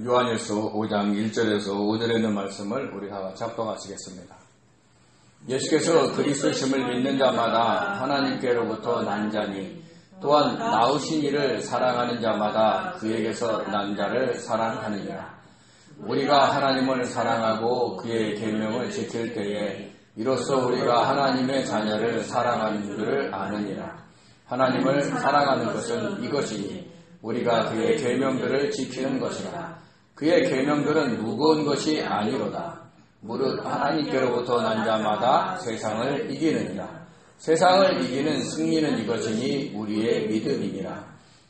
요한일서 5장 1절에서 5절에 있는 말씀을 우리 다 같이 합독하시겠습니다. 예수께서 그리스도심을 믿는 자마다 하나님께로부터 난 자니 또한 나으신 이를 사랑하는 자마다 그에게서 난 자를 사랑하느니라. 우리가 하나님을 사랑하고 그의 계명을 지킬 때에 이로써 우리가 하나님의 자녀를 사랑하는 줄을 아느니라. 하나님을 사랑하는 것은 이것이니 우리가 그의 계명들을 지키는 것이라. 그의 계명들은 무거운 것이 아니로다. 무릇 하나님께로부터 난 자마다 세상을 이기느니라. 세상을 이기는 승리는 이것이니 우리의 믿음이니라.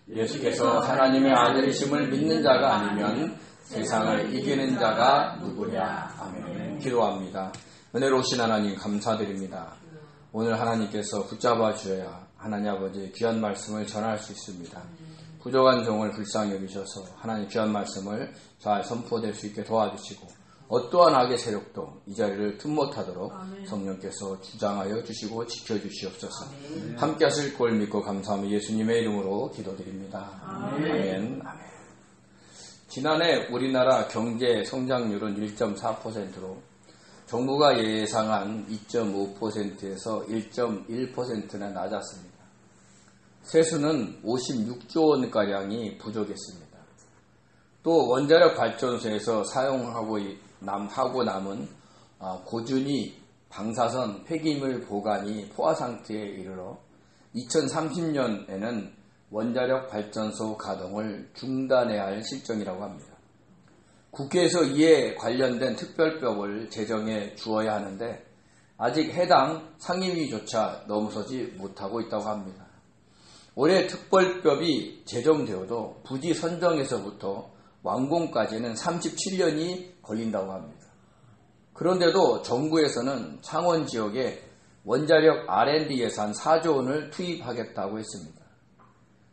예수께서 하나님의 아들이심을 믿는 자가 아니면 세상을 이기는 자가 누구냐. 아멘. 기도합니다. 은혜로우신 하나님 감사드립니다. 오늘 하나님께서 붙잡아 주셔야 하나님 아버지의 귀한 말씀을 전할 수 있습니다. 부족한 종을 불쌍히 여기셔서 하나님 귀한 말씀을 잘 선포될 수 있게 도와주시고 어떠한 악의 세력도 이 자리를 틈못하도록 성령께서 주장하여 주시고 지켜주시옵소서. 함께 하실 걸 믿고 감사하며 예수님의 이름으로 기도드립니다. 아멘. 아멘. 지난해 우리나라 경제 성장률은 1.4%로 정부가 예상한 2.5%에서 1.1%나 낮았습니다. 세수는 56조 원가량이 부족했습니다. 또 원자력 발전소에서 사용하고 남은 고준위 방사선 폐기물 보관이 포화 상태에 이르러 2030년에는 원자력 발전소 가동을 중단해야 할 실정이라고 합니다. 국회에서 이에 관련된 특별법을 제정해 주어야 하는데 아직 해당 상임위조차 넘어서지 못하고 있다고 합니다. 올해 특별법이 제정되어도 부지 선정에서부터 완공까지는 37년이 걸린다고 합니다. 그런데도 정부에서는 창원 지역에 원자력 R&D 예산 4조 원을 투입하겠다고 했습니다.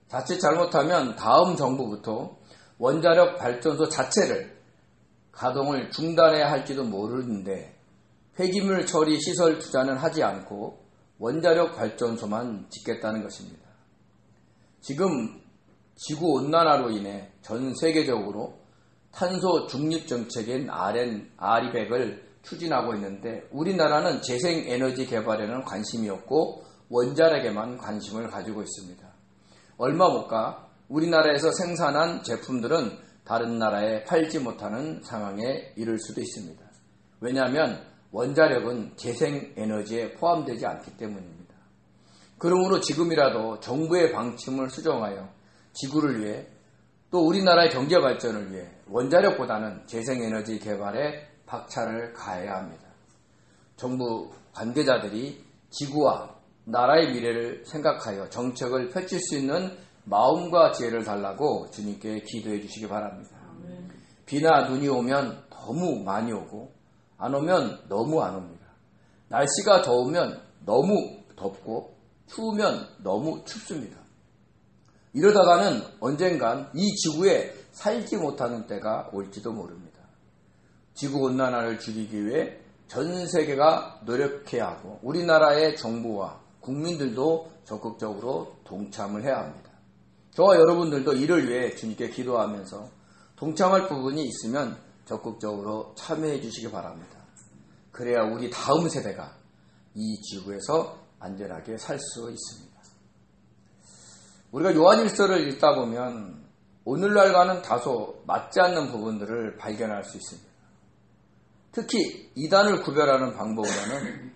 자칫 잘못하면 다음 정부부터 원자력 발전소 자체를 가동을 중단해야 할지도 모르는데 폐기물 처리 시설 투자는 하지 않고 원자력 발전소만 짓겠다는 것입니다. 지금 지구온난화로 인해 전 세계적으로 탄소 중립 정책인 RE100을 추진하고 있는데 우리나라는 재생에너지 개발에는 관심이 없고 원자력에만 관심을 가지고 있습니다. 얼마 못 가 우리나라에서 생산한 제품들은 다른 나라에 팔지 못하는 상황에 이를 수도 있습니다. 왜냐하면 원자력은 재생에너지에 포함되지 않기 때문입니다. 그러므로 지금이라도 정부의 방침을 수정하여 지구를 위해 또 우리나라의 경제 발전을 위해 원자력보다는 재생에너지 개발에 박차를 가해야 합니다. 정부 관계자들이 지구와 나라의 미래를 생각하여 정책을 펼칠 수 있는 마음과 지혜를 달라고 주님께 기도해 주시기 바랍니다. 비나 눈이 오면 너무 많이 오고 안 오면 너무 안 옵니다. 날씨가 더우면 너무 덥고 추우면 너무 춥습니다. 이러다가는 언젠간 이 지구에 살지 못하는 때가 올지도 모릅니다. 지구온난화를 줄이기 위해 전 세계가 노력해야 하고 우리나라의 정부와 국민들도 적극적으로 동참을 해야 합니다. 저와 여러분들도 이를 위해 주님께 기도하면서 동참할 부분이 있으면 적극적으로 참여해 주시기 바랍니다. 그래야 우리 다음 세대가 이 지구에서 안전하게 살 수 있습니다. 우리가 요한일서를 읽다 보면 오늘날과는 다소 맞지 않는 부분들을 발견할 수 있습니다. 특히 이단을 구별하는 방법으로는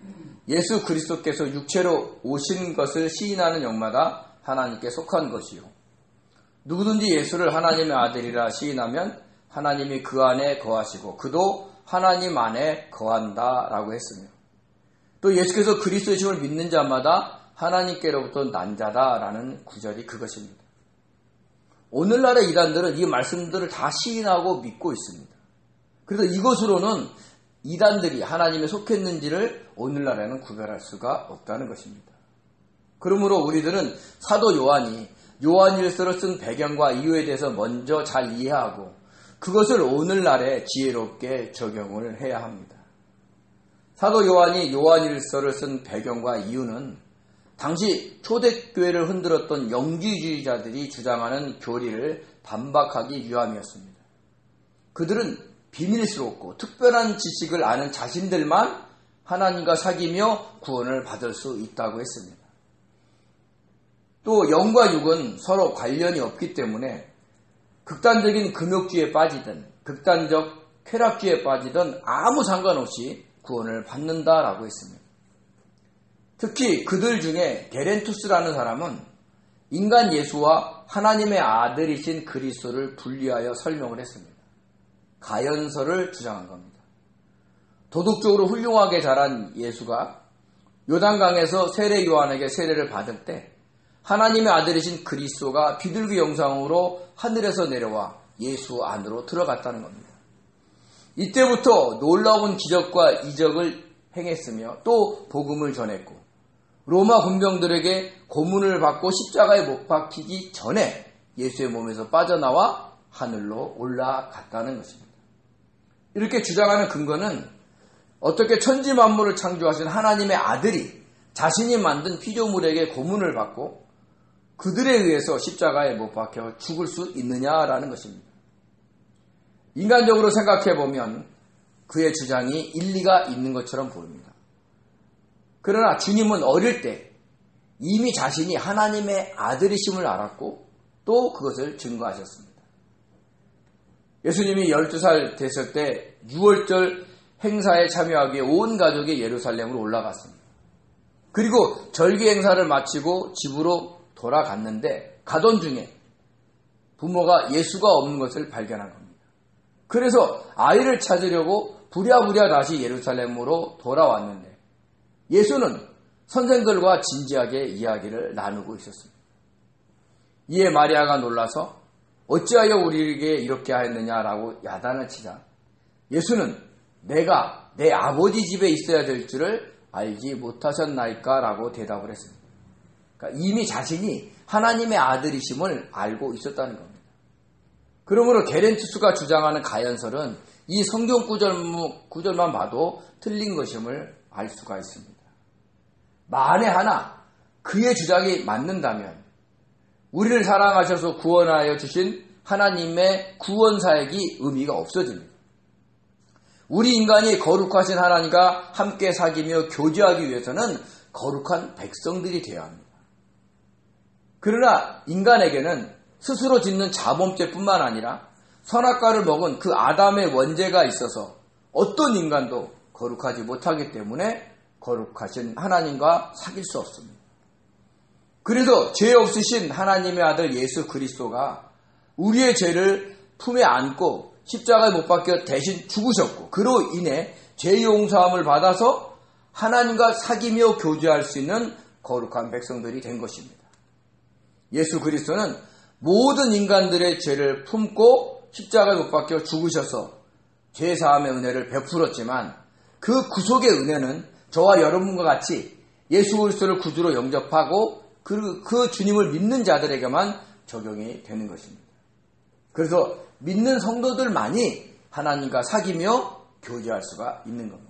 예수 그리스도께서 육체로 오신 것을 시인하는 영마다 하나님께 속한 것이요. 누구든지 예수를 하나님의 아들이라 시인하면 하나님이 그 안에 거하시고 그도 하나님 안에 거한다라고 했으며 또 예수께서 그리스도이심을 믿는 자마다 하나님께로부터 난 자다라는 구절이 그것입니다. 오늘날의 이단들은 이 말씀들을 다 시인하고 믿고 있습니다. 그래서 이것으로는 이단들이 하나님에 속했는지를 오늘날에는 구별할 수가 없다는 것입니다. 그러므로 우리들은 사도 요한이 요한일서를 쓴 배경과 이유에 대해서 먼저 잘 이해하고 그것을 오늘날에 지혜롭게 적용을 해야 합니다. 사도 요한이 요한일서를 쓴 배경과 이유는 당시 초대교회를 흔들었던 영지주의자들이 주장하는 교리를 반박하기 위함이었습니다. 그들은 비밀스럽고 특별한 지식을 아는 자신들만 하나님과 사귀며 구원을 받을 수 있다고 했습니다. 또 영과 육은 서로 관련이 없기 때문에 극단적인 금욕주의에 빠지든 극단적 쾌락주의에 빠지든 아무 상관없이 구원을 받는다라고 했습니다. 특히 그들 중에 게렌투스라는 사람은 인간 예수와 하나님의 아들이신 그리스도를 분리하여 설명을 했습니다. 가연설을 주장한 겁니다. 도덕적으로 훌륭하게 자란 예수가 요단강에서 세례 요한에게 세례를 받을 때 하나님의 아들이신 그리스도가 비둘기 형상으로 하늘에서 내려와 예수 안으로 들어갔다는 겁니다. 이때부터 놀라운 기적과 이적을 행했으며 또 복음을 전했고 로마 군병들에게 고문을 받고 십자가에 못 박히기 전에 예수의 몸에서 빠져나와 하늘로 올라갔다는 것입니다. 이렇게 주장하는 근거는 어떻게 천지 만물을 창조하신 하나님의 아들이 자신이 만든 피조물에게 고문을 받고 그들에 의해서 십자가에 못 박혀 죽을 수 있느냐라는 것입니다. 인간적으로 생각해보면 그의 주장이 일리가 있는 것처럼 보입니다. 그러나 주님은 어릴 때 이미 자신이 하나님의 아들이심을 알았고 또 그것을 증거하셨습니다. 예수님이 12살 됐을 때 6월절 행사에 참여하기 위해 온 가족이 예루살렘으로 올라갔습니다. 그리고 절기 행사를 마치고 집으로 돌아갔는데 가던 중에 부모가 예수가 없는 것을 발견한 겁니다. 그래서 아이를 찾으려고 부랴부랴 다시 예루살렘으로 돌아왔는데 예수는 선생들과 진지하게 이야기를 나누고 있었습니다. 이에 마리아가 놀라서 어찌하여 우리에게 이렇게 하였느냐라고 야단을 치자 예수는 내가 내 아버지 집에 있어야 될 줄을 알지 못하셨나이까 라고 대답을 했습니다. 그러니까 이미 자신이 하나님의 아들이심을 알고 있었다는 겁니다. 그러므로 게렌투스가 주장하는 가연설은 이 성경 구절만 봐도 틀린 것임을 알 수가 있습니다. 만에 하나 그의 주장이 맞는다면 우리를 사랑하셔서 구원하여 주신 하나님의 구원 사역이 의미가 없어집니다. 우리 인간이 거룩하신 하나님과 함께 사귀며 교제하기 위해서는 거룩한 백성들이 되어야 합니다. 그러나 인간에게는 스스로 짓는 자범죄뿐만 아니라 선악과를 먹은 그 아담의 원죄가 있어서 어떤 인간도 거룩하지 못하기 때문에 거룩하신 하나님과 사귈 수 없습니다. 그래서 죄 없으신 하나님의 아들 예수 그리스도가 우리의 죄를 품에 안고 십자가에 못 박혀 대신 죽으셨고 그로 인해 죄 용서함을 받아서 하나님과 사귀며 교제할 수 있는 거룩한 백성들이 된 것입니다. 예수 그리스도는 모든 인간들의 죄를 품고 십자가에 못 박혀 죽으셔서 죄 사함의 은혜를 베풀었지만 그 구속의 은혜는 저와 여러분과 같이 예수 그리스도를 구주로 영접하고 그 주님을 믿는 자들에게만 적용이 되는 것입니다. 그래서 믿는 성도들만이 하나님과 사귀며 교제할 수가 있는 겁니다.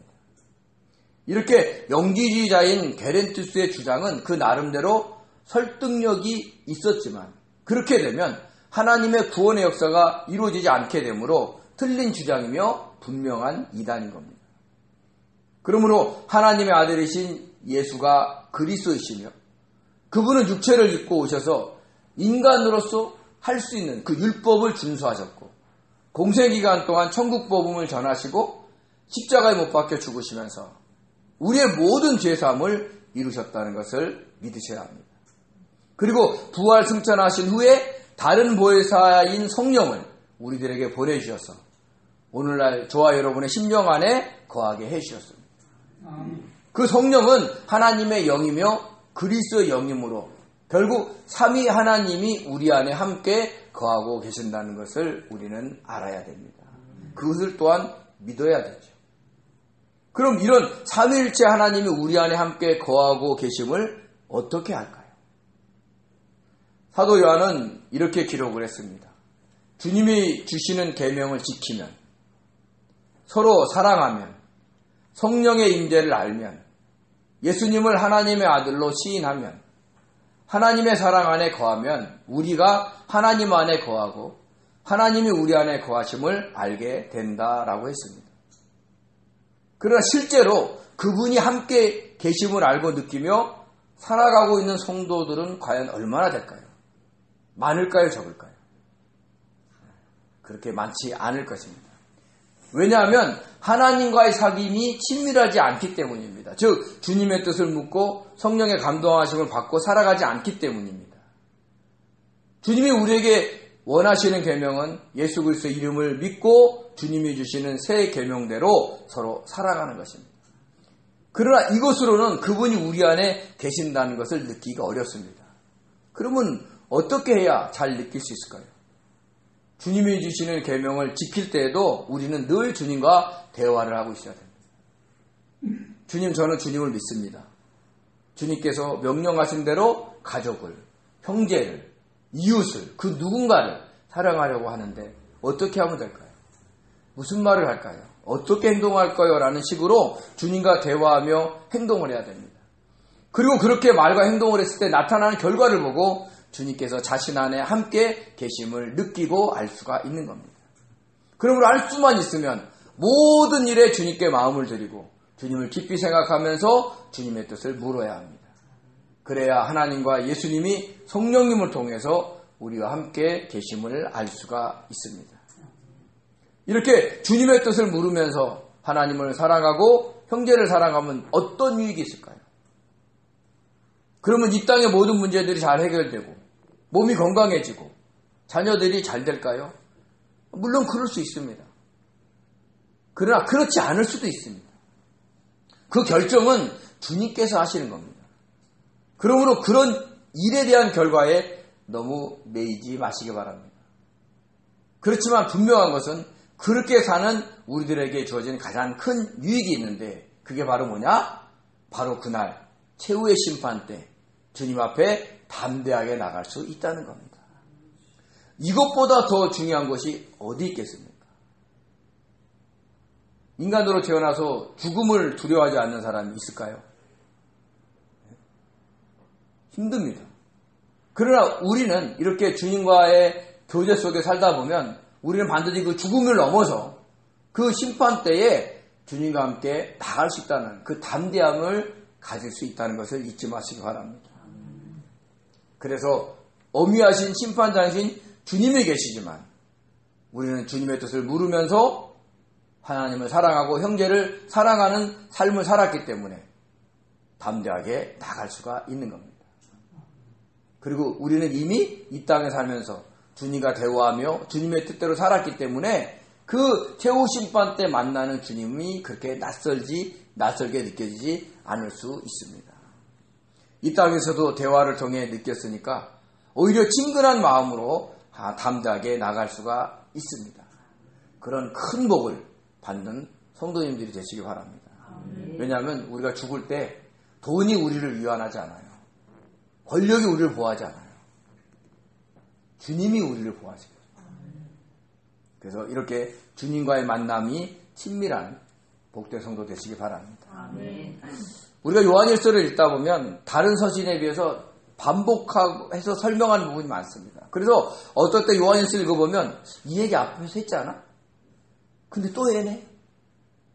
이렇게 영지주의자인 게렌투스의 주장은 그 나름대로 설득력이 있었지만 그렇게 되면 하나님의 구원의 역사가 이루어지지 않게 되므로 틀린 주장이며 분명한 이단인 겁니다. 그러므로 하나님의 아들이신 예수가 그리스도이시며 그분은 육체를 입고 오셔서 인간으로서 할 수 있는 그 율법을 준수하셨고 공생기간 동안 천국 복음을 전하시고 십자가에 못 박혀 죽으시면서 우리의 모든 죄사함을 이루셨다는 것을 믿으셔야 합니다. 그리고 부활 승천하신 후에 다른 보혜사인 성령을 우리들에게 보내주셔서 오늘날 저와 여러분의 심령 안에 거하게 해주셨습니다. 그 성령은 하나님의 영이며 그리스도의 영이므로 결국 삼위 하나님이 우리 안에 함께 거하고 계신다는 것을 우리는 알아야 됩니다. 그것을 또한 믿어야 되죠. 그럼 이런 삼위일체 하나님이 우리 안에 함께 거하고 계심을 어떻게 할까요? 사도 요한은 이렇게 기록을 했습니다. 주님이 주시는 계명을 지키면, 서로 사랑하면, 성령의 임재를 알면, 예수님을 하나님의 아들로 시인하면, 하나님의 사랑 안에 거하면 우리가 하나님 안에 거하고 하나님이 우리 안에 거하심을 알게 된다라고 했습니다. 그러나 실제로 그분이 함께 계심을 알고 느끼며 살아가고 있는 성도들은 과연 얼마나 될까요? 많을까요? 적을까요? 그렇게 많지 않을 것입니다. 왜냐하면 하나님과의 사귐이 친밀하지 않기 때문입니다. 즉 주님의 뜻을 묻고 성령의 감동하심을 받고 살아가지 않기 때문입니다. 주님이 우리에게 원하시는 계명은 예수 그리스도의 이름을 믿고 주님이 주시는 새 계명대로 서로 살아가는 것입니다. 그러나 이것으로는 그분이 우리 안에 계신다는 것을 느끼기가 어렵습니다. 그러면 어떻게 해야 잘 느낄 수 있을까요? 주님이 주시는 계명을 지킬 때에도 우리는 늘 주님과 대화를 하고 있어야 됩니다. 주님, 저는 주님을 믿습니다. 주님께서 명령하신 대로 가족을, 형제를, 이웃을, 그 누군가를 사랑하려고 하는데 어떻게 하면 될까요? 무슨 말을 할까요? 어떻게 행동할까요? 라는 식으로 주님과 대화하며 행동을 해야 됩니다. 그리고 그렇게 말과 행동을 했을 때 나타나는 결과를 보고 주님께서 자신 안에 함께 계심을 느끼고 알 수가 있는 겁니다. 그러므로 알 수만 있으면 모든 일에 주님께 마음을 드리고 주님을 깊이 생각하면서 주님의 뜻을 물어야 합니다. 그래야 하나님과 예수님이 성령님을 통해서 우리와 함께 계심을 알 수가 있습니다. 이렇게 주님의 뜻을 물으면서 하나님을 사랑하고 형제를 사랑하면 어떤 유익이 있을까요? 그러면 이 땅의 모든 문제들이 잘 해결되고 몸이 건강해지고 자녀들이 잘 될까요? 물론 그럴 수 있습니다. 그러나 그렇지 않을 수도 있습니다. 그 결정은 주님께서 하시는 겁니다. 그러므로 그런 일에 대한 결과에 너무 매이지 마시기 바랍니다. 그렇지만 분명한 것은 그렇게 사는 우리들에게 주어진 가장 큰 유익이 있는데 그게 바로 뭐냐? 바로 그날 최후의 심판 때 주님 앞에 담대하게 나갈 수 있다는 겁니다. 이것보다 더 중요한 것이 어디 있겠습니까? 인간으로 태어나서 죽음을 두려워하지 않는 사람이 있을까요? 힘듭니다. 그러나 우리는 이렇게 주님과의 교제 속에 살다 보면 우리는 반드시 그 죽음을 넘어서 그 심판 때에 주님과 함께 나갈 수 있다는 그 담대함을 가질 수 있다는 것을 잊지 마시기 바랍니다. 그래서 엄위하신 심판장이신 주님이 계시지만 우리는 주님의 뜻을 물으면서 하나님을 사랑하고 형제를 사랑하는 삶을 살았기 때문에 담대하게 나갈 수가 있는 겁니다. 그리고 우리는 이미 이 땅에 살면서 주님과 대화하며 주님의 뜻대로 살았기 때문에 그 최후 심판 때 만나는 주님이 그렇게 낯설게 느껴지지 않을 수 있습니다. 이 땅에서도 대화를 통해 느꼈으니까 오히려 친근한 마음으로 담대하게 나갈 수가 있습니다. 그런 큰 복을 받는 성도님들이 되시기 바랍니다. 왜냐하면 우리가 죽을 때 돈이 우리를 위안하지 않아요. 권력이 우리를 보호하지 않아요. 주님이 우리를 보호하시고 그래서 이렇게 주님과의 만남이 친밀한 복된 성도 되시기 바랍니다. 아멘. 우리가 요한일서를 읽다 보면 다른 서신에 비해서 반복해서 설명하는 부분이 많습니다. 그래서 어떨 때 요한일서 읽어보면 이 얘기 앞에서 했잖아? 근데 또 해네?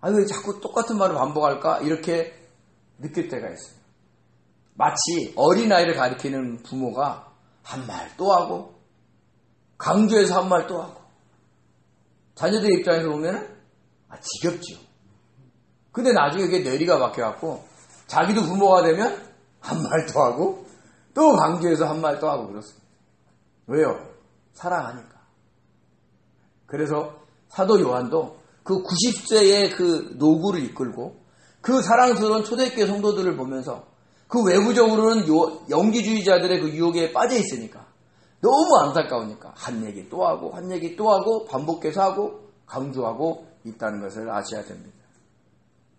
왜 자꾸 똑같은 말을 반복할까? 이렇게 느낄 때가 있어요. 마치 어린아이를 가리키는 부모가 한 말 또 하고 강조해서 한 말 또 하고 자녀들 입장에서 보면 지겹죠. 근데 나중에 그게 뇌리가 박혀갖고 자기도 부모가 되면 한 말 또 하고 또 강조해서 한 말 또 하고 그렇습니다. 왜요? 사랑하니까. 그래서 사도 요한도 그 90세의 그 노구를 이끌고 그 사랑스러운 초대교회 성도들을 보면서 그 외부적으로는 영기주의자들의 그 유혹에 빠져 있으니까 너무 안타까우니까 한 얘기 또 하고 한 얘기 또 하고 반복해서 하고 강조하고 있다는 것을 아셔야 됩니다.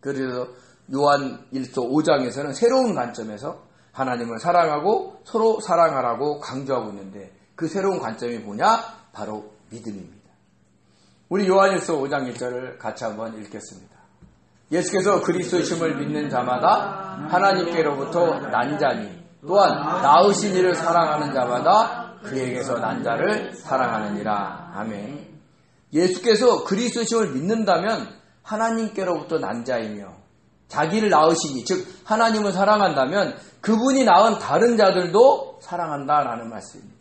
그래서 요한 1서 5장에서는 새로운 관점에서 하나님을 사랑하고 서로 사랑하라고 강조하고 있는데 그 새로운 관점이 뭐냐? 바로 믿음입니다. 우리 요한 1서 5장 1절을 같이 한번 읽겠습니다. 예수께서 그리스도이심을 믿는 자마다 하나님께로부터 난 자니 또한 낳으신 이를 사랑하는 자마다 그에게서 난 자를 사랑하느니라. 아멘. 예수께서 그리스도심을 믿는다면 하나님께로부터 난 자이며 자기를 낳으시니 즉 하나님을 사랑한다면 그분이 낳은 다른 자들도 사랑한다라는 말씀입니다.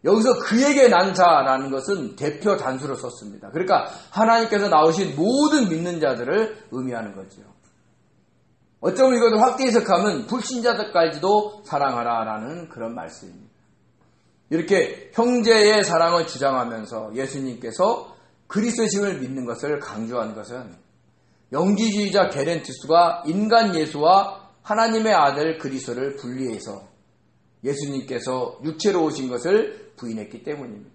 여기서 그에게 난 자라는 것은 대표 단수로 썼습니다. 그러니까 하나님께서 낳으신 모든 믿는 자들을 의미하는 거죠. 어쩌면 이것을 확대 해석하면 불신자들까지도 사랑하라라는 그런 말씀입니다. 이렇게 형제의 사랑을 주장하면서 예수님께서 그리스도심을 믿는 것을 강조한 것은 영지주의자 게렌투스가 인간 예수와 하나님의 아들 그리스도를 분리해서 예수님께서 육체로 오신 것을 부인했기 때문입니다.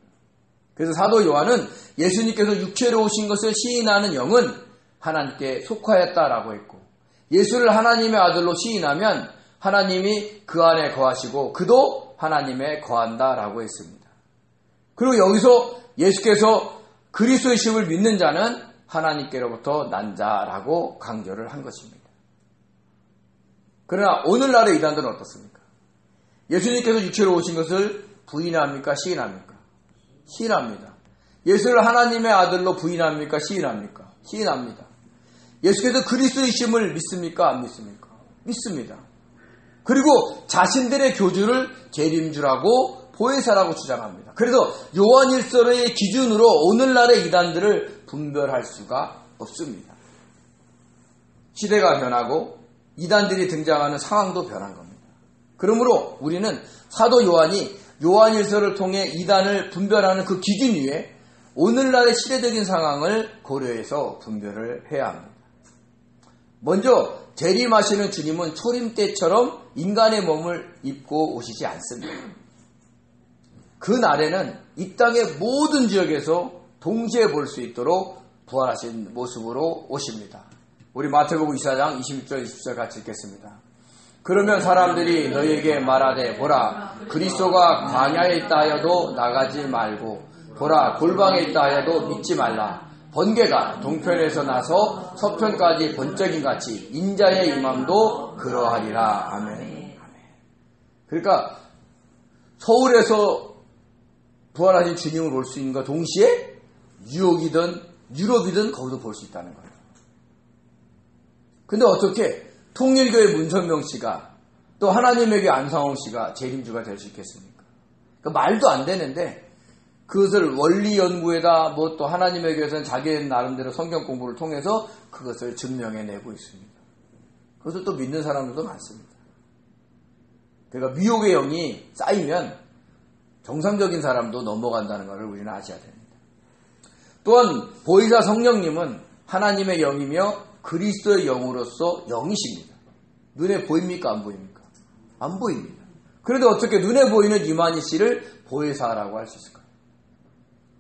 그래서 사도 요한은 예수님께서 육체로 오신 것을 시인하는 영은 하나님께 속하였다라고 했고 예수를 하나님의 아들로 시인하면 하나님이 그 안에 거하시고 그도 하나님에 거한다라고 했습니다. 그리고 여기서 예수께서 그리스도의 심을 믿는 자는 하나님께로부터 난 자라고 강조를 한 것입니다. 그러나 오늘날의 이단들은 어떻습니까? 예수님께서 육체로 오신 것을 부인합니까? 시인합니까? 시인합니다. 예수를 하나님의 아들로 부인합니까? 시인합니까? 시인합니다. 예수께서 그리스도이심을 믿습니까? 안 믿습니까? 믿습니다. 그리고 자신들의 교주를 재림주라고 보혜사라고 주장합니다. 그래서 요한일서의 기준으로 오늘날의 이단들을 분별할 수가 없습니다. 시대가 변하고 이단들이 등장하는 상황도 변한 겁니다. 그러므로 우리는 사도 요한이 요한일서를 통해 이단을 분별하는 그 기준 위에 오늘날의 시대적인 상황을 고려해서 분별을 해야 합니다. 먼저 재림하시는 주님은 초림 때처럼 인간의 몸을 입고 오시지 않습니다. 그 날에는 이 땅의 모든 지역에서 동시에 볼 수 있도록 부활하신 모습으로 오십니다. 우리 마태복음 24장 26절 27절 같이 읽겠습니다. 그러면 사람들이 너희에게 말하되 보라 그리스도가 광야에 있다 하여도 나가지 말고 보라 골방에 있다 하여도 믿지 말라. 번개가 동편에서 나서 서편까지 번쩍인 같이 인자의 임함도 그러하리라. 아멘. 그러니까 서울에서 부활하신 주님을 볼 수 있는 것 동시에 뉴욕이든 유럽이든 거기도 볼 수 있다는 거예요. 근데 어떻게 통일교의 문선명 씨가 또 하나님의 교회 안상홍 씨가 재림주가 될 수 있겠습니까? 그러니까 말도 안 되는데 그것을 원리 연구에다 뭐 또 하나님의 교회에서는 자기 나름대로 성경 공부를 통해서 그것을 증명해내고 있습니다. 그것을 또 믿는 사람들도 많습니다. 그러니까 미혹의 영이 쌓이면 정상적인 사람도 넘어간다는 것을 우리는 아셔야 됩니다. 또한 보혜사 성령님은 하나님의 영이며 그리스도의 영으로서 영이십니다. 눈에 보입니까? 안 보입니까? 안 보입니다. 그런데 어떻게 눈에 보이는 이만희 씨를 보혜사라고 할 수 있을까요?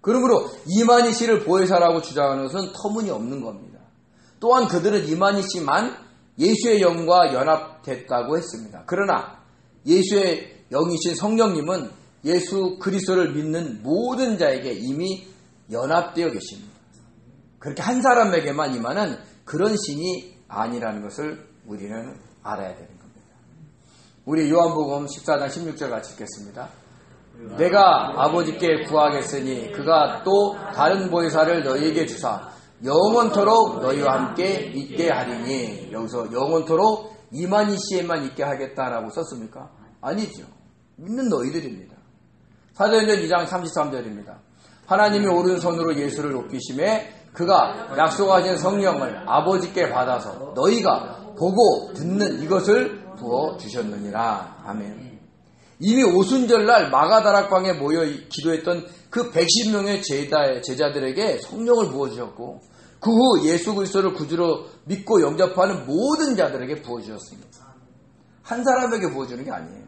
그러므로 이만희 씨를 보혜사라고 주장하는 것은 터무니없는 겁니다. 또한 그들은 이만희 씨만 예수의 영과 연합됐다고 했습니다. 그러나 예수의 영이신 성령님은 예수 그리스도를 믿는 모든 자에게 이미 연합되어 계십니다. 그렇게 한 사람에게만 임하는 그런 신이 아니라는 것을 우리는 알아야 되는 겁니다. 우리 요한복음 14장 16절 같이 읽겠습니다. 내가 아버지께 구하겠으니 그가 또 다른 보혜사를 너희에게 주사 영원토록 너희와 함께 있게 하리니. 여기서 영원토록 이만희 씨에만 있게 하겠다라고 썼습니까? 아니죠. 믿는 너희들입니다. 사도행전 2장 33절입니다. 하나님이 오른손으로 예수를 높이심에 그가 약속하신 성령을 아버지께 받아서 너희가 보고 듣는 이것을 부어주셨느니라. 아멘. 이미 오순절날 마가다락방에 모여 기도했던 그 110명의 제자들에게 성령을 부어주셨고 그 후 예수 그리스도를 구주로 믿고 영접하는 모든 자들에게 부어주셨습니다. 한 사람에게 부어주는 게 아니에요.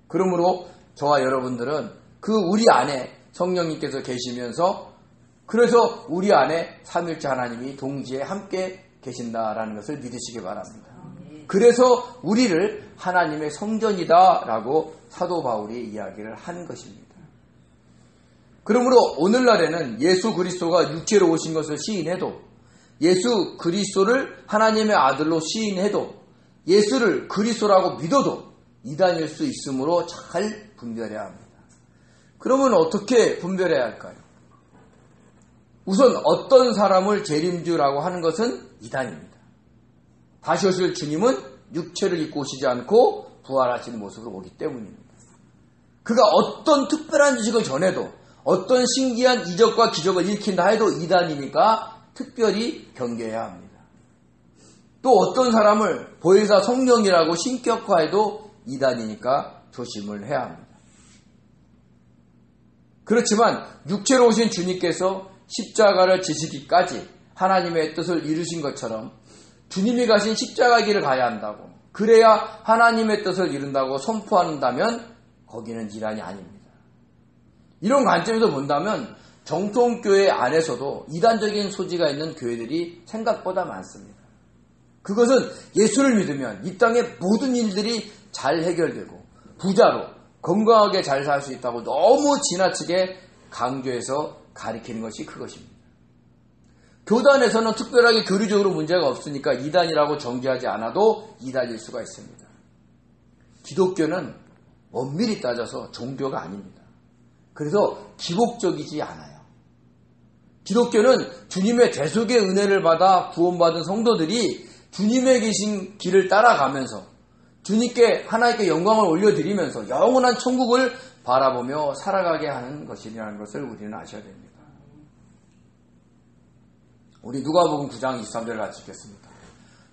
그러므로 저와 여러분들은 그 우리 안에 성령님께서 계시면서 그래서 우리 안에 삼위일체 하나님이 동시에 함께 계신다라는 것을 믿으시기 바랍니다. 그래서 우리를 하나님의 성전이다라고 사도 바울이 이야기를 한 것입니다. 그러므로 오늘날에는 예수 그리스도가 육체로 오신 것을 시인해도 예수 그리스도를 하나님의 아들로 시인해도 예수를 그리스도라고 믿어도 이단일 수 있으므로 잘 분별해야 합니다. 그러면 어떻게 분별해야 할까요? 우선 어떤 사람을 재림주라고 하는 것은 이단입니다. 다시 오실 주님은 육체를 입고 오시지 않고 부활하시는 모습으로 오기 때문입니다. 그가 어떤 특별한 지식을 전해도 어떤 신기한 이적과 기적을 일으킨다 해도 이단이니까 특별히 경계해야 합니다. 또 어떤 사람을 보혜사 성령이라고 신격화해도 이단이니까 조심을 해야 합니다. 그렇지만 육체로 오신 주님께서 십자가를 지시기까지 하나님의 뜻을 이루신 것처럼 주님이 가신 십자가 길을 가야 한다고, 그래야 하나님의 뜻을 이룬다고 선포한다면 거기는 이단이 아닙니다. 이런 관점에서 본다면 정통교회 안에서도 이단적인 소지가 있는 교회들이 생각보다 많습니다. 그것은 예수를 믿으면 이 땅의 모든 일들이 잘 해결되고 부자로 건강하게 잘 살 수 있다고 너무 지나치게 강조해서 가리키는 것이 그것입니다. 교단에서는 특별하게 교리적으로 문제가 없으니까 이단이라고 정죄하지 않아도 이단일 수가 있습니다. 기독교는 엄밀히 따져서 종교가 아닙니다. 그래서 기복적이지 않아요. 기독교는 주님의 대속의 은혜를 받아 구원받은 성도들이 주님의 계신 길을 따라가면서 주님께 하나님께 영광을 올려드리면서 영원한 천국을 바라보며 살아가게 하는 것이라는 것을 우리는 아셔야 됩니다. 우리 누가복음 9장 23절을 같이 읽겠습니다.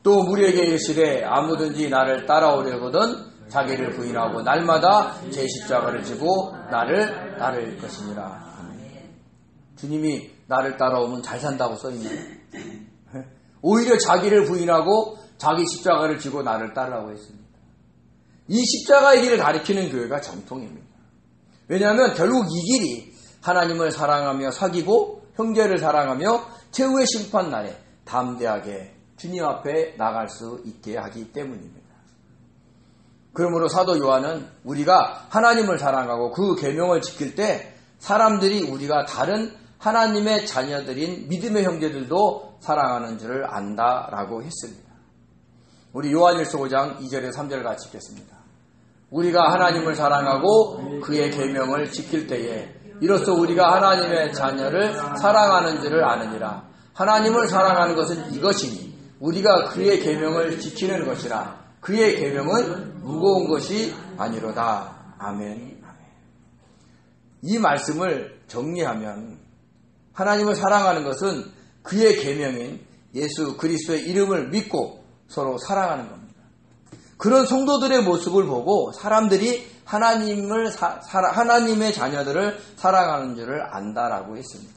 또 우리에게 이르시되 아무든지 나를 따라오려거든 자기를 부인하고 날마다 제 십자가를 지고 나를 따를 것이니라. 주님이 나를 따라오면 잘 산다고 써있나요? 오히려 자기를 부인하고 자기 십자가를 지고 나를 따르라고 했습니다. 이 십자가의 길을 가리키는 교회가 정통입니다. 왜냐하면 결국 이 길이 하나님을 사랑하며 사귀고 형제를 사랑하며 최후의 심판날에 담대하게 주님 앞에 나갈 수 있게 하기 때문입니다. 그러므로 사도 요한은 우리가 하나님을 사랑하고 그 계명을 지킬 때 사람들이 우리가 다른 하나님의 자녀들인 믿음의 형제들도 사랑하는 줄을 안다라고 했습니다. 우리 요한일서 5장 2절에 3절 같이 읽겠습니다. 우리가 하나님을 사랑하고 그의 계명을 지킬 때에 이로써 우리가 하나님의 자녀를 사랑하는 줄을 아느니라. 하나님을 사랑하는 것은 이것이니 우리가 그의 계명을 지키는 것이라. 그의 계명은 무거운 것이 아니로다. 아멘. 이 말씀을 정리하면 하나님을 사랑하는 것은 그의 계명인 예수 그리스도의 이름을 믿고 서로 사랑하는 겁니다. 그런 성도들의 모습을 보고 사람들이 하나님의 자녀들을 사랑하는 줄을 안다라고 했습니다.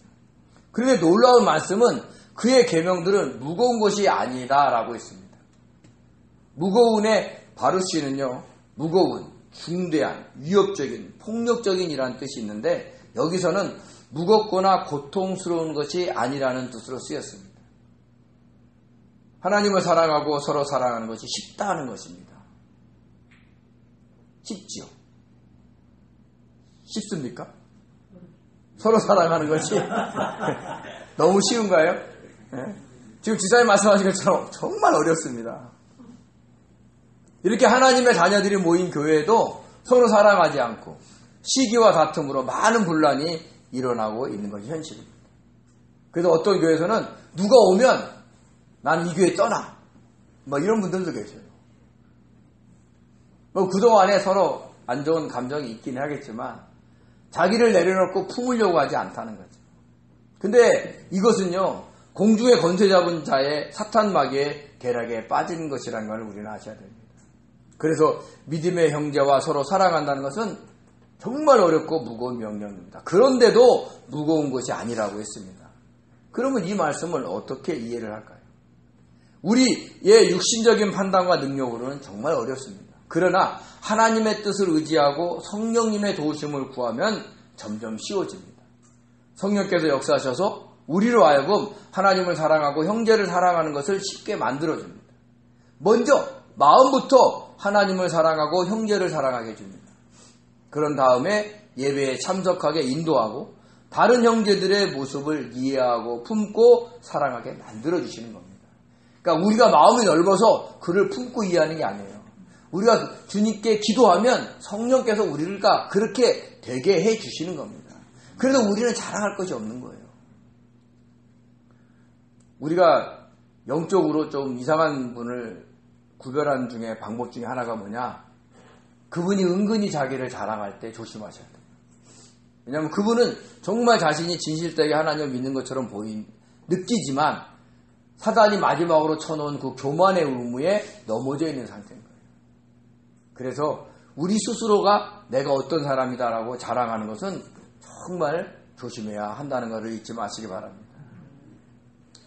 그런데 놀라운 말씀은 그의 계명들은 무거운 것이 아니다라고 했습니다. 무거운의 바루시는요, 무거운, 중대한, 위협적인, 폭력적인 이라는 뜻이 있는데 여기서는 무겁거나 고통스러운 것이 아니라는 뜻으로 쓰였습니다. 하나님을 사랑하고 서로 사랑하는 것이 쉽다는 것입니다. 쉽지요? 쉽습니까? 서로 사랑하는 것이 너무 쉬운가요? 네? 지금 지사님 말씀하신 것처럼 정말 어렵습니다. 이렇게 하나님의 자녀들이 모인 교회에도 서로 사랑하지 않고 시기와 다툼으로 많은 분란이 일어나고 있는 것이 현실입니다. 그래서 어떤 교회에서는 누가 오면 난 이 교회 떠나 이런 분들도 계셔요. 그동안에 서로 안 좋은 감정이 있긴 하겠지만 자기를 내려놓고 품으려고 하지 않다는 거죠. 근데 이것은요, 공중의 권세 잡은 자의 사탄 마귀의 계략에 빠진 것이라는 걸 우리는 아셔야 됩니다. 그래서 믿음의 형제와 서로 사랑한다는 것은 정말 어렵고 무거운 명령입니다. 그런데도 무거운 것이 아니라고 했습니다. 그러면 이 말씀을 어떻게 이해를 할까요? 우리의 육신적인 판단과 능력으로는 정말 어렵습니다. 그러나 하나님의 뜻을 의지하고 성령님의 도우심을 구하면 점점 쉬워집니다. 성령께서 역사하셔서 우리로 하여금 하나님을 사랑하고 형제를 사랑하는 것을 쉽게 만들어줍니다. 먼저 마음부터 하나님을 사랑하고 형제를 사랑하게 해줍니다. 그런 다음에 예배에 참석하게 인도하고 다른 형제들의 모습을 이해하고 품고 사랑하게 만들어주시는 겁니다. 그러니까 우리가 마음이 넓어서 그를 품고 이해하는 게 아니에요. 우리가 주님께 기도하면 성령께서 우리가 그렇게 되게 해 주시는 겁니다. 그래서 우리는 자랑할 것이 없는 거예요. 우리가 영적으로 좀 이상한 분을 구별하는 중에 방법 중에 하나가 뭐냐? 그분이 은근히 자기를 자랑할 때 조심하셔야 돼요. 왜냐하면 그분은 정말 자신이 진실되게 하나님을 믿는 것처럼 느끼지만 사단이 마지막으로 쳐놓은 그 교만의 의무에 넘어져 있는 상태인 거예요. 그래서 우리 스스로가 내가 어떤 사람이다라고 자랑하는 것은 정말 조심해야 한다는 것을 잊지 마시기 바랍니다.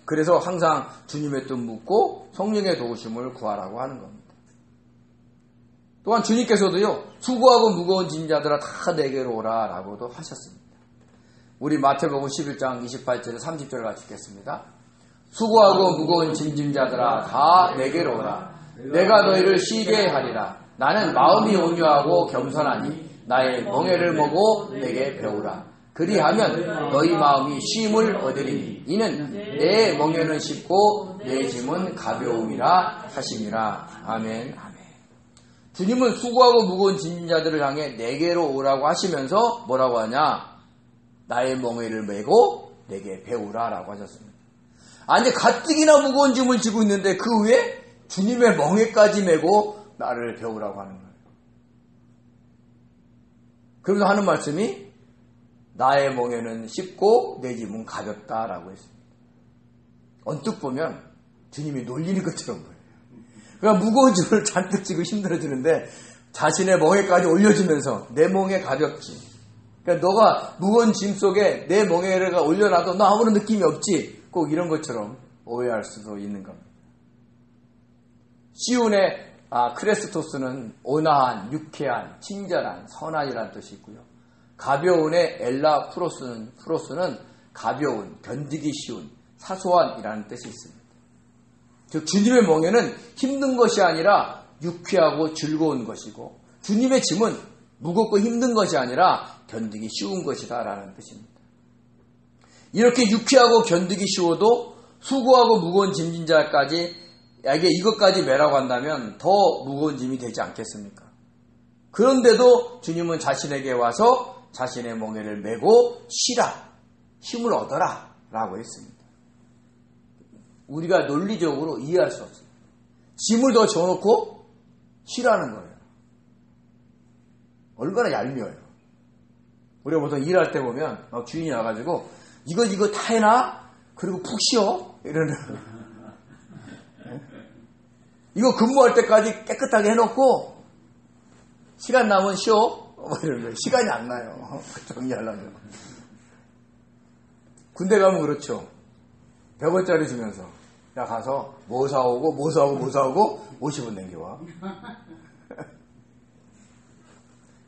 그래서 항상 주님의 뜻 묻고 성령의 도우심을 구하라고 하는 겁니다. 또한 주님께서도요, 수고하고 무거운 짐 자들아 다 내게로 오라 라고도 하셨습니다. 우리 마태복음 11장 28절에 30절을 같이 읽겠습니다. 수고하고 무거운 짐 자들아 다 내게로 오라. 내가 너희를 쉬게 하리라. 나는 마음이 온유하고 겸손하니 나의 멍에를 먹고 내게 배우라. 그리하면 너희 마음이 쉼을 얻으리니 이는 내 멍에는 쉽고 내 짐은 가벼움이라 하심이라. 아멘. 주님은 수고하고 무거운 짐진 자들을 향해 내게로 오라고 하시면서 뭐라고 하냐? 나의 멍에를 메고 내게 배우라 라고 하셨습니다. 아니 가뜩이나 무거운 짐을 지고 있는데 그 위에 주님의 멍에까지 메고 나를 배우라고 하는 거예요. 그러면서 하는 말씀이 나의 멍에는 쉽고 내 짐은 가볍다라고 했습니다. 언뜻 보면 주님이 놀리는 것처럼 보여요. 그러니까 무거운 짐을 잔뜩 지고 힘들어지는데 자신의 멍에까지 올려주면서 내 멍에 가볍지. 그러니까 너가 무거운 짐 속에 내 멍에를 올려놔도 너 아무런 느낌이 없지. 꼭 이런 것처럼 오해할 수도 있는 겁니다. 시온의 크레스토스는 온화한, 유쾌한, 친절한, 선한이라는 뜻이 있고요. 가벼운의 엘라 프로스는 가벼운, 견디기 쉬운, 사소한이라는 뜻이 있습니다. 즉 주님의 멍에는 힘든 것이 아니라 유쾌하고 즐거운 것이고 주님의 짐은 무겁고 힘든 것이 아니라 견디기 쉬운 것이다 라는 뜻입니다. 이렇게 유쾌하고 견디기 쉬워도 수고하고 무거운 짐진 자까지 이것까지 매라고 한다면 더 무거운 짐이 되지 않겠습니까? 그런데도 주님은 자신에게 와서 자신의 멍에를 메고 쉬라, 힘을 얻어라 라고 했습니다. 우리가 논리적으로 이해할 수 없어요. 짐을 더 져놓고 쉬라는 거예요. 얼마나 얄미워요. 우리가 보통 일할 때 보면 막 주인이 와가지고 이거 다 해놔? 그리고 푹 쉬어? 이러는 이거 근무할 때까지 깨끗하게 해놓고 시간 나면 쉬어? 이러는 거예요. 시간이 안 나요. 정리하려면. 군대 가면 그렇죠. 100원짜리 주면서 야 가서 뭐 사오고 50원 남겨와.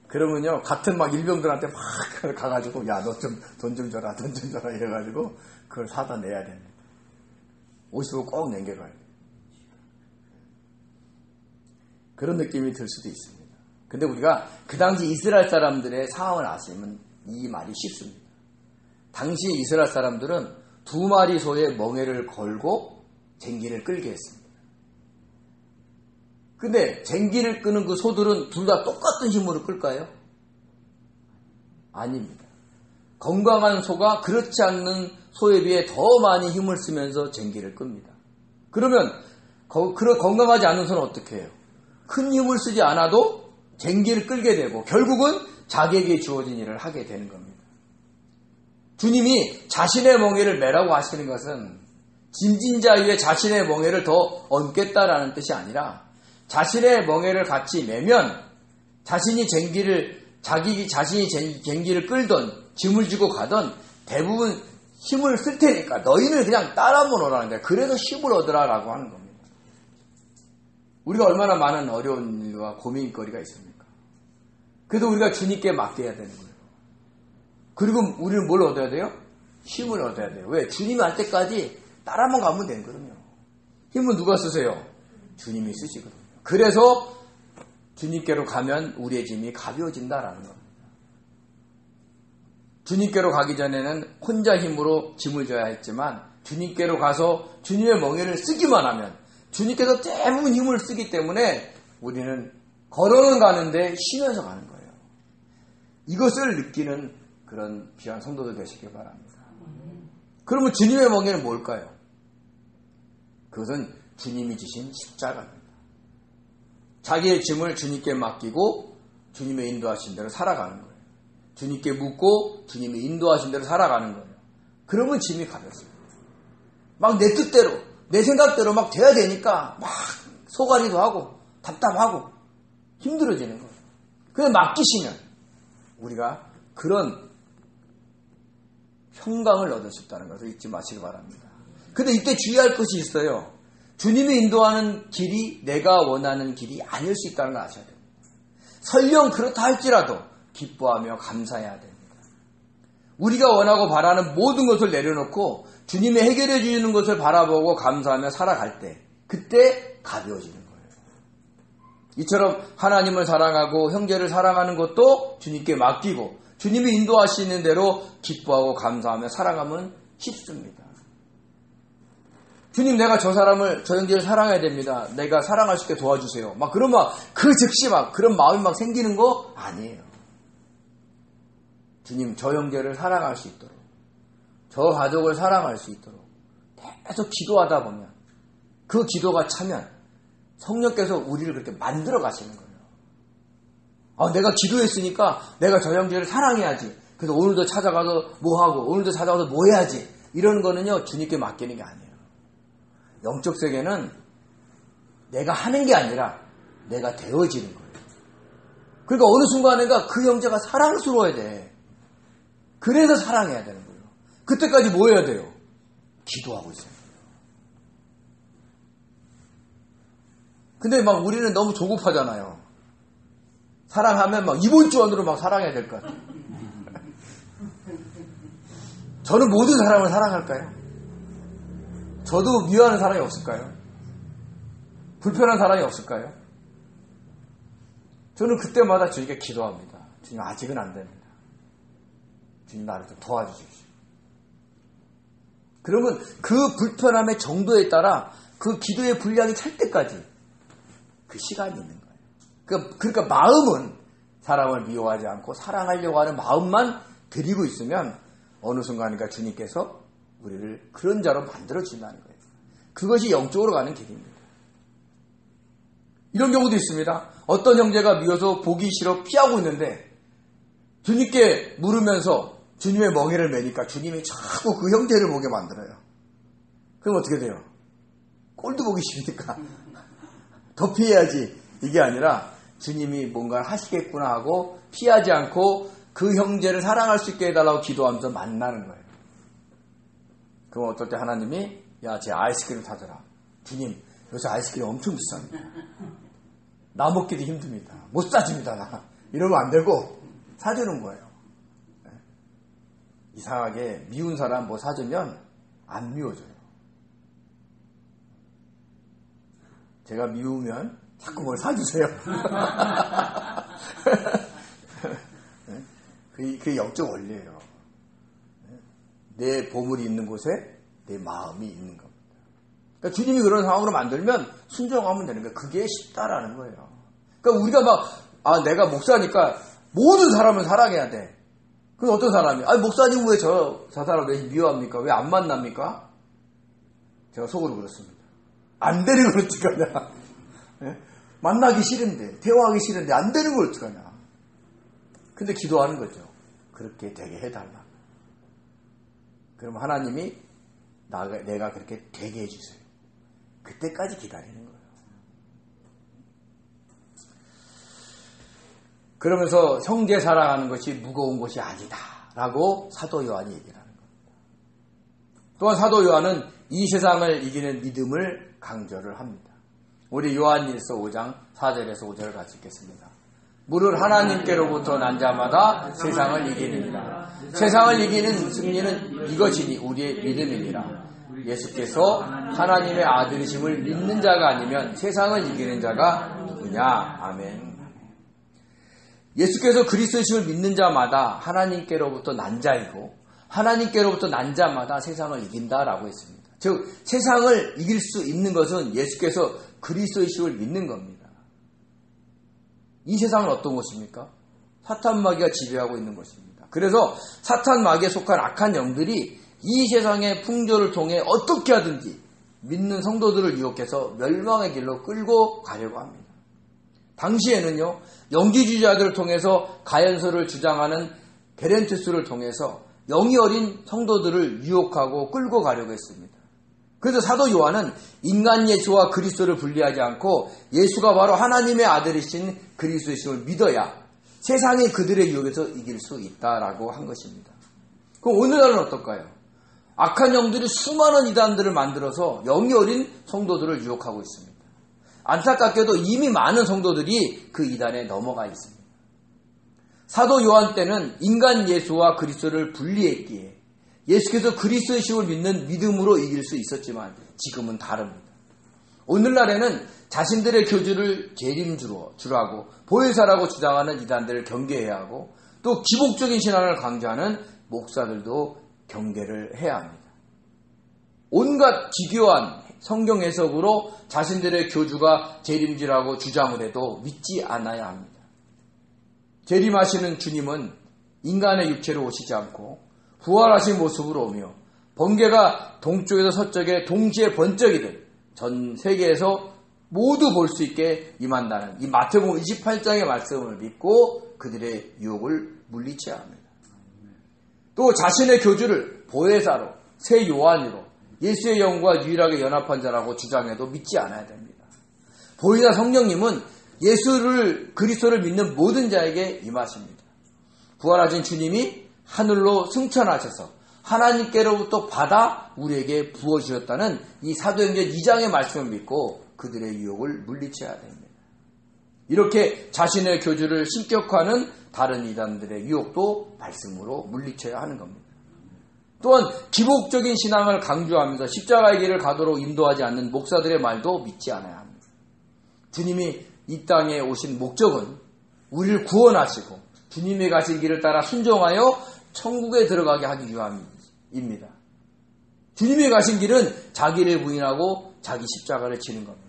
그러면요 같은 막 일병들한테 막 가가지고 야 너 좀 돈 좀 줘라 이래가지고 그걸 사다 내야 됩니다. 50원 꼭 남겨가야 돼. 그런 느낌이 들 수도 있습니다. 근데 우리가 그 당시 이스라엘 사람들의 상황을 아시면 이 말이 쉽습니다. 당시 이스라엘 사람들은 2마리 소의 멍에를 걸고 쟁기를 끌게 했습니다. 근데 쟁기를 끄는 그 소들은 둘 다 똑같은 힘으로 끌까요? 아닙니다. 건강한 소가 그렇지 않는 소에 비해 더 많이 힘을 쓰면서 쟁기를 끕니다. 그러면 건강하지 않은 소는 어떻게 해요? 큰 힘을 쓰지 않아도 쟁기를 끌게 되고 결국은 자기에게 주어진 일을 하게 되는 겁니다. 주님이 자신의 멍에를 메라고 하시는 것은 짐진 자 위에 자신의 멍에를 더 얹겠다라는 뜻이 아니라 자신의 멍에를 같이 메면 자신이 쟁기를 끌던 짐을 지고 가던 대부분 힘을 쓸 테니까 너희는 그냥 따라만 오라는 거야. 그래서 힘을 얻으라라고 하는 겁니다. 우리가 얼마나 많은 어려운 일과 고민거리가 있습니까? 그래도 우리가 주님께 맡겨야 되는 거예요. 그리고 우리는 뭘 얻어야 돼요? 힘을 얻어야 돼요. 왜? 주님이 할 때까지 따라만 가면 되거든요. 힘은 누가 쓰세요? 주님이 쓰시거든요. 그래서 주님께로 가면 우리의 짐이 가벼워진다라는 겁니다. 주님께로 가기 전에는 혼자 힘으로 짐을 져야 했지만 주님께로 가서 주님의 멍에를 쓰기만 하면 주님께서 대부분 힘을 쓰기 때문에 우리는 걸어는 가는데 쉬면서 가는 거예요. 이것을 느끼는 그런 귀한 성도들 되시길 바랍니다. 그러면 주님의 멍에는 뭘까요? 그것은 주님이 주신 십자가입니다. 자기의 짐을 주님께 맡기고 주님의 인도하신 대로 살아가는 거예요. 주님께 묻고 주님이 인도하신 대로 살아가는 거예요. 그러면 짐이 가볍습니다. 막 내 뜻대로, 내 생각대로 막 돼야 되니까 막 소가리도 하고 답답하고 힘들어지는 거예요. 그냥 맡기시면 우리가 그런 평강을 얻을 수 있다는 것을 잊지 마시기 바랍니다. 근데 이때 주의할 것이 있어요. 주님이 인도하는 길이 내가 원하는 길이 아닐 수 있다는 걸 아셔야 됩니다. 설령 그렇다 할지라도 기뻐하며 감사해야 됩니다. 우리가 원하고 바라는 모든 것을 내려놓고 주님이 해결해 주시는 것을 바라보고 감사하며 살아갈 때 그때 가벼워지는 거예요. 이처럼 하나님을 사랑하고 형제를 사랑하는 것도 주님께 맡기고 주님이 인도하시는 대로 기뻐하고 감사하며 살아가면 쉽습니다. 주님, 내가 저 사람을, 저 형제를 사랑해야 됩니다. 내가 사랑할 수 있게 도와주세요. 막 그런 그 즉시 그런 마음이 생기는 거 아니에요. 주님, 저 형제를 사랑할 수 있도록, 저 가족을 사랑할 수 있도록 계속 기도하다 보면 그 기도가 차면 성령께서 우리를 그렇게 만들어 가시는 거예요. 내가 기도했으니까 내가 저 형제를 사랑해야지. 그래서 오늘도 찾아가서 뭐 하고 오늘도 찾아가서 뭐 해야지. 이런 거는요, 주님께 맡기는 게 아니에요. 영적 세계는 내가 하는 게 아니라 내가 되어지는 거예요. 그러니까 어느 순간에가 그 형제가 사랑스러워야 돼. 그래서 사랑해야 되는 거예요. 그때까지 뭐 해야 돼요? 기도하고 있어요. 근데 우리는 너무 조급하잖아요. 사랑하면 이번 주 안으로 사랑해야 될 것 같아요. 저는 모든 사람을 사랑할까요? 저도 미워하는 사람이 없을까요? 불편한 사람이 없을까요? 저는 그때마다 주님께 기도합니다. 주님, 아직은 안 됩니다. 주님, 나를 좀 도와주십시오. 그러면 그 불편함의 정도에 따라 그 기도의 분량이 찰 때까지 그 시간이 있는 거예요. 그러니까 마음은 사람을 미워하지 않고 사랑하려고 하는 마음만 드리고 있으면 어느 순간인가 주님께서 우리를 그런 자로 만들어준다는 거예요. 그것이 영적으로 가는 길입니다. 이런 경우도 있습니다. 어떤 형제가 미워서 보기 싫어 피하고 있는데 주님께 물으면서 주님의 멍에를 매니까 주님이 자꾸 그 형제를 보게 만들어요. 그럼 어떻게 돼요? 꼴도 보기 싫으니까 더 피해야지. 이게 아니라 주님이 뭔가를 하시겠구나 하고 피하지 않고 그 형제를 사랑할 수 있게 해달라고 기도하면서 만나는 거예요. 그럼 어떨 때 하나님이 제 아이스크림 사줘라. 주님, 요새 아이스크림 엄청 비쌉니다. 나 먹기도 힘듭니다. 못 사줍니다. 나. 이러면 안 되고 사주는 거예요. 이상하게 미운 사람 뭐 사주면 안 미워져요. 제가 미우면 자꾸 뭘 사주세요. 그게 영적 원리예요. 내 보물이 있는 곳에 내 마음이 있는 겁니다. 그러니까 주님이 그런 상황으로 만들면 순종하면 되는 거예요. 그게 쉽다라는 거예요. 그러니까 우리가 내가 목사니까 모든 사람을 사랑해야 돼. 그럼 어떤 사람이 목사님 왜 저 사람 왜 미워합니까? 왜 안 만납니까? 제가 속으로 그렇습니다. 안 되는 걸 어떡하냐. 만나기 싫은데 대화하기 싫은데 안 되는 걸 어떡하냐. 근데 기도하는 거죠. 그렇게 되게 해달라. 그럼 하나님이 내가 그렇게 되게 해주세요. 그때까지 기다리는 거예요. 그러면서 형제 사랑하는 것이 무거운 것이 아니다 라고 사도 요한이 얘기를 하는 겁니다. 또한 사도 요한은 이 세상을 이기는 믿음을 강조를 합니다. 우리 요한일서 5장 4절에서 5절을 같이 읽겠습니다. 무릇 하나님께로부터 난 자마다 세상을 이기느니라. 세상을 이기는 승리는 이것이니 우리의 믿음이니라. 예수께서 하나님의 아들이심을 믿는 자가 아니면 세상을 이기는 자가 누구냐. 아멘. 예수께서 그리스도이심을 믿는 자마다 하나님께로부터 난 자이고 하나님께로부터 난 자마다 세상을 이긴다라고 했습니다. 즉 세상을 이길 수 있는 것은 예수께서 그리스도이심을 믿는 겁니다. 이 세상은 어떤 것입니까? 사탄 마귀가 지배하고 있는 것입니다. 그래서 사탄 마귀에 속한 악한 영들이 이 세상의 풍조를 통해 어떻게 하든지 믿는 성도들을 유혹해서 멸망의 길로 끌고 가려고 합니다. 당시에는요, 영지주의자들을 통해서 가연서를 주장하는 게렌투스를 통해서 영이 어린 성도들을 유혹하고 끌고 가려고 했습니다. 그래서 사도 요한은 인간 예수와 그리스도를 분리하지 않고 예수가 바로 하나님의 아들이신 그리스도이심을 믿어야 세상이 그들의 유혹에서 이길 수 있다라고 한 것입니다. 그럼 오늘날은 어떨까요? 악한 영들이 수많은 이단들을 만들어서 영이 어린 성도들을 유혹하고 있습니다. 안타깝게도 이미 많은 성도들이 그 이단에 넘어가 있습니다. 사도 요한 때는 인간 예수와 그리스도를 분리했기에 예수께서 그리스도이심을 믿는 믿음으로 이길 수 있었지만 지금은 다릅니다. 오늘날에는 자신들의 교주를 재림주라고 보혜사라고 주장하는 이단들을 경계해야 하고 또 기복적인 신앙을 강조하는 목사들도 경계를 해야 합니다. 온갖 기교한 성경 해석으로 자신들의 교주가 재림주라고 주장을 해도 믿지 않아야 합니다. 재림하시는 주님은 인간의 육체로 오시지 않고 부활하신 모습으로 오며 번개가 동쪽에서 서쪽에 동시에 번쩍이듯 전 세계에서 모두 볼 수 있게 임한다는 이 마태복음 28장의 말씀을 믿고 그들의 유혹을 물리쳐야 합니다. 또 자신의 교주를 보혜사로 새 요한으로 예수의 영과 유일하게 연합한 자라고 주장해도 믿지 않아야 됩니다. 보혜사 성령님은 그리스도를 믿는 모든 자에게 임하십니다. 부활하신 주님이 하늘로 승천하셔서 하나님께로부터 받아 우리에게 부어주셨다는 이 사도행전 2장의 말씀을 믿고 그들의 유혹을 물리쳐야 됩니다. 이렇게 자신의 교주를 신격화하는 다른 이단들의 유혹도 말씀으로 물리쳐야 하는 겁니다. 또한 기복적인 신앙을 강조하면서 십자가의 길을 가도록 인도하지 않는 목사들의 말도 믿지 않아야 합니다. 주님이 이 땅에 오신 목적은 우리를 구원하시고 주님이 가신 길을 따라 순종하여 천국에 들어가게 하기 위함입니다. 주님이 가신 길은 자기를 부인하고 자기 십자가를 지는 겁니다.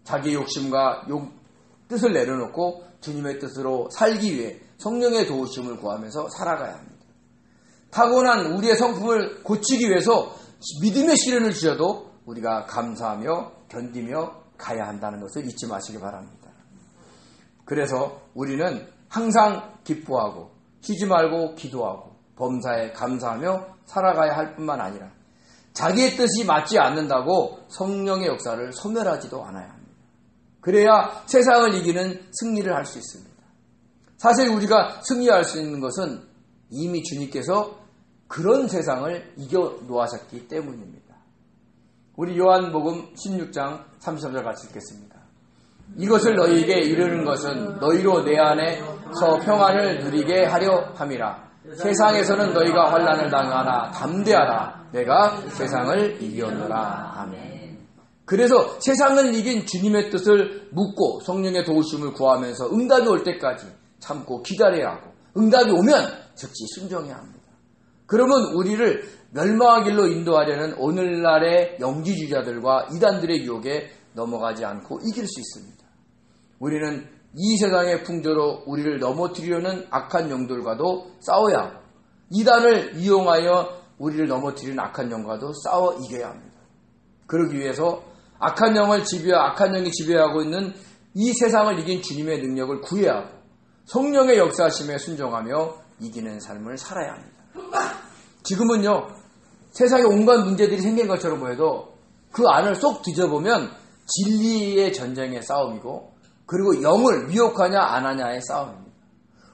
자기 욕심과 뜻을 내려놓고 주님의 뜻으로 살기 위해 성령의 도우심을 구하면서 살아가야 합니다. 타고난 우리의 성품을 고치기 위해서 믿음의 시련을 주셔도 우리가 감사하며 견디며 가야 한다는 것을 잊지 마시기 바랍니다. 그래서 우리는 항상 기뻐하고 쉬지 말고 기도하고 범사에 감사하며 살아가야 할 뿐만 아니라 자기의 뜻이 맞지 않는다고 성령의 역사를 소멸하지도 않아야 합니다. 그래야 세상을 이기는 승리를 할 수 있습니다. 사실 우리가 승리할 수 있는 것은 이미 주님께서 그런 세상을 이겨 놓으셨기 때문입니다. 우리 요한복음 16장 33절 같이 읽겠습니다. 이것을 너희에게 이르는 것은 너희로 내 안에서 평안을 누리게 하려 함이라. 세상에서는 너희가 환난을 당하나 담대하라. 내가 세상을 이겼노라. 아멘. 그래서 세상을 이긴 주님의 뜻을 묻고 성령의 도우심을 구하면서 응답이 올 때까지 참고 기다려야 하고 응답이 오면 즉시 순종해야 합니다. 그러면 우리를 멸망의 길로 인도하려는 오늘날의 영지주의자들과 이단들의 유혹에 넘어가지 않고 이길 수 있습니다. 우리는 이 세상의 풍조로 우리를 넘어뜨리려는 악한 영들과도 싸워야 하고 이단을 이용하여 우리를 넘어뜨리는 악한 영과도 싸워 이겨야 합니다. 그러기 위해서 악한 영이 지배하고 있는 이 세상을 이긴 주님의 능력을 구해야 하고 성령의 역사심에 순종하며 이기는 삶을 살아야 합니다. 지금은요, 세상에 온갖 문제들이 생긴 것처럼 보여도 그 안을 쏙 뒤져보면 진리의 전쟁의 싸움이고 그리고 영을 미혹하냐 안 하냐의 싸움입니다.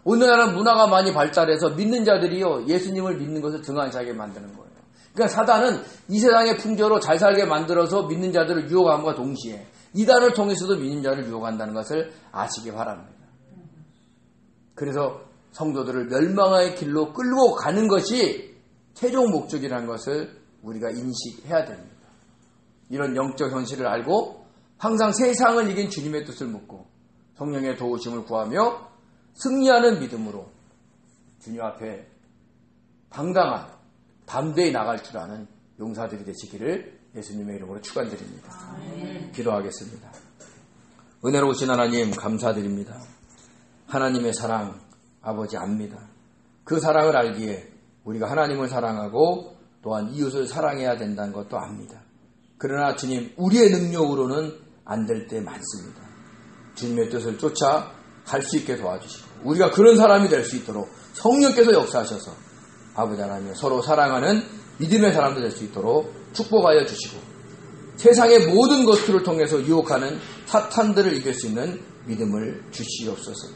오늘날은 문화가 많이 발달해서 믿는 자들이요 예수님을 믿는 것을 등한시하게 만드는 거예요. 그러니까 사단은 이 세상의 풍조로 잘 살게 만들어서 믿는 자들을 유혹함과 동시에 이단을 통해서도 믿는 자를 유혹한다는 것을 아시기 바랍니다. 그래서 성도들을 멸망의 길로 끌고 가는 것이 최종 목적이라는 것을 우리가 인식해야 됩니다. 이런 영적 현실을 알고 항상 세상을 이긴 주님의 뜻을 묻고 성령의 도우심을 구하며 승리하는 믿음으로 주님 앞에 당당한 담대히 나갈 줄 아는 용사들이 되시기를 예수님의 이름으로 축원드립니다. 기도하겠습니다. 은혜로우신 하나님 감사드립니다. 하나님의 사랑 아버지 압니다. 그 사랑을 알기에 우리가 하나님을 사랑하고 또한 이웃을 사랑해야 된다는 것도 압니다. 그러나 주님, 우리의 능력으로는 안 될 때 많습니다. 주님의 뜻을 쫓아 갈 수 있게 도와주시고 우리가 그런 사람이 될 수 있도록 성령께서 역사하셔서 아버지 하나님 서로 사랑하는 믿음의 사람들 될 수 있도록 축복하여 주시고 세상의 모든 것들을 통해서 유혹하는 사탄들을 이길 수 있는 믿음을 주시옵소서.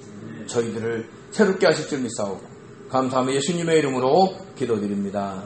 저희들을 새롭게 하실 줄 믿사오고 감사하며 예수님의 이름으로 기도드립니다.